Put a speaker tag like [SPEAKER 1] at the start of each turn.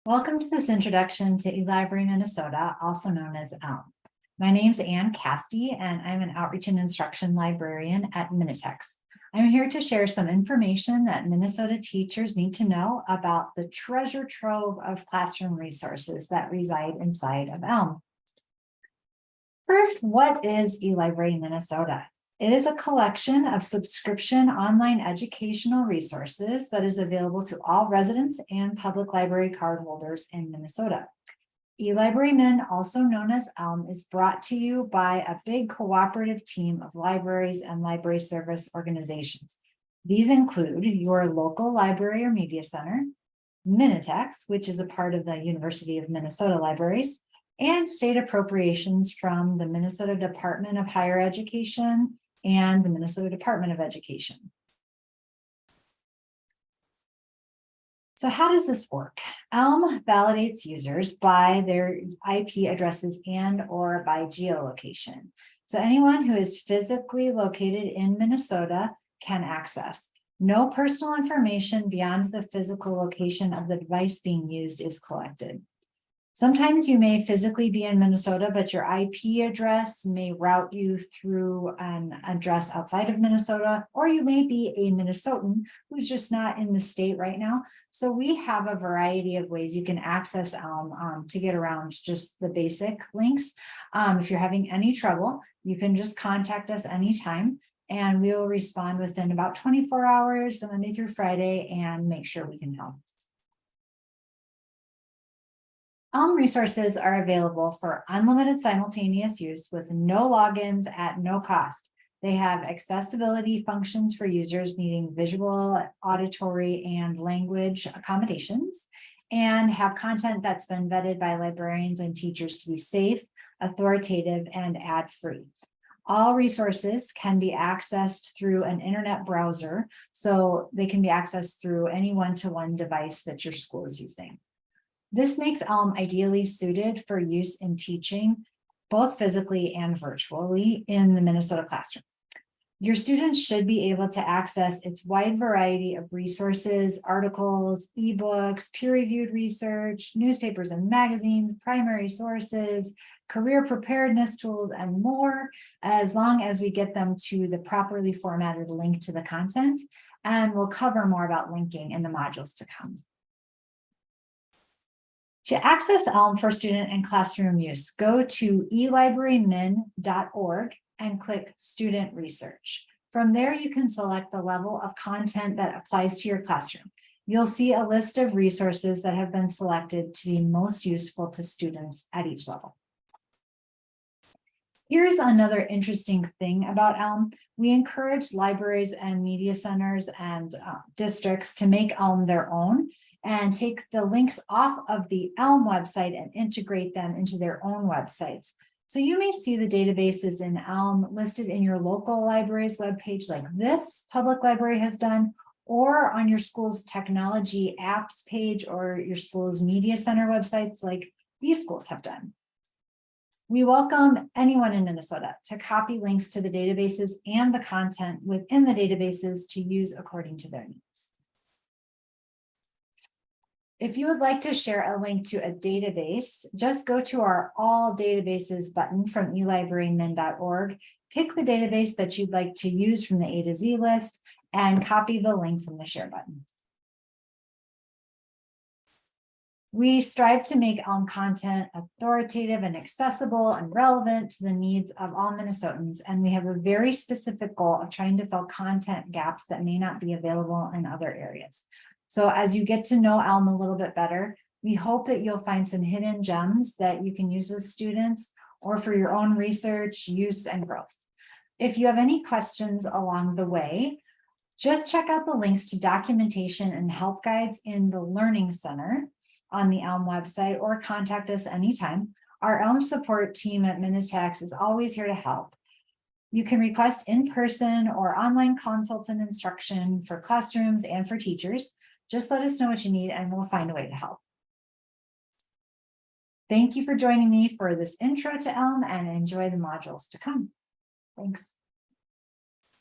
[SPEAKER 1] Welcome to this introduction to eLibrary Minnesota, also known as ELM. My name is Ann Castee, and I'm an Outreach and Instruction Librarian at Minitex. I'm here to share some information that Minnesota teachers need to know about the treasure trove of classroom resources that reside inside of ELM. First, what is eLibrary Minnesota? It is a collection of subscription online educational resources that is available to all residents and public library card holders in Minnesota. eLibrary Min, also known as ELM, is brought to you by a big cooperative team of libraries and library service organizations. These include your local library or media center, Minitex, which is a part of the University of Minnesota Libraries, and state appropriations from the Minnesota Department of Higher Education and the Minnesota Department of Education. So how does this work? ELM validates users by their IP addresses and or by geolocation. So anyone who is physically located in Minnesota can access. No personal information beyond the physical location of the device being used is collected. Sometimes you may physically be in Minnesota, but your IP address may route you through an address outside of Minnesota, or you may be a Minnesotan who's just not in the state right now. So we have a variety of ways you can access ELM to get around just the basic links. If you're having any trouble, you can just contact us anytime, and we'll respond within about 24 hours, Monday through Friday, and make sure we can help. ELM resources are available for unlimited simultaneous use with no logins at no cost. They have accessibility functions for users needing visual, auditory, and language accommodations, and have content that's been vetted by librarians and teachers to be safe, authoritative, and ad-free. All resources can be accessed through an internet browser, so they can be accessed through any one-to-one device that your school is using. This makes ELM ideally suited for use in teaching, both physically and virtually, in the Minnesota classroom. Your students should be able to access its wide variety of resources, articles, ebooks, peer-reviewed research, newspapers and magazines, primary sources, career preparedness tools, and more, as long as we get them to the properly formatted link to the content. And we'll cover more about linking in the modules to come. To access ELM for student and classroom use, go to elibrarymin.org and click Student Research. From there, you can select the level of content that applies to your classroom. You'll see a list of resources that have been selected to be most useful to students at each level. Here's another interesting thing about ELM. We encourage libraries and media centers and districts to make ELM their own and take the links off of the ELM website and integrate them into their own websites. So you may see the databases in ELM listed in your local library's webpage like this public library has done, or on your school's technology apps page or your school's media center websites like these schools have done. We welcome anyone in Minnesota to copy links to the databases and the content within the databases to use according to their needs. If you would like to share a link to a database, just go to our All Databases button from elibrarymin.org, pick the database that you'd like to use from the A to Z list, and copy the link from the Share button. We strive to make ELM content authoritative and accessible and relevant to the needs of all Minnesotans, and we have a very specific goal of trying to fill content gaps that may not be available in other areas. So as you get to know ELM a little bit better, we hope that you'll find some hidden gems that you can use with students or for your own research, use, and growth. If you have any questions along the way, just check out the links to documentation and help guides in the Learning Center on the ELM website, or contact us anytime. Our ELM support team at Minitex is always here to help. You can request in-person or online consultant instruction for classrooms and for teachers. Just let us know what you need and we'll find a way to help. Thank you for joining me for this intro to ELM, and enjoy the modules to come. Thanks.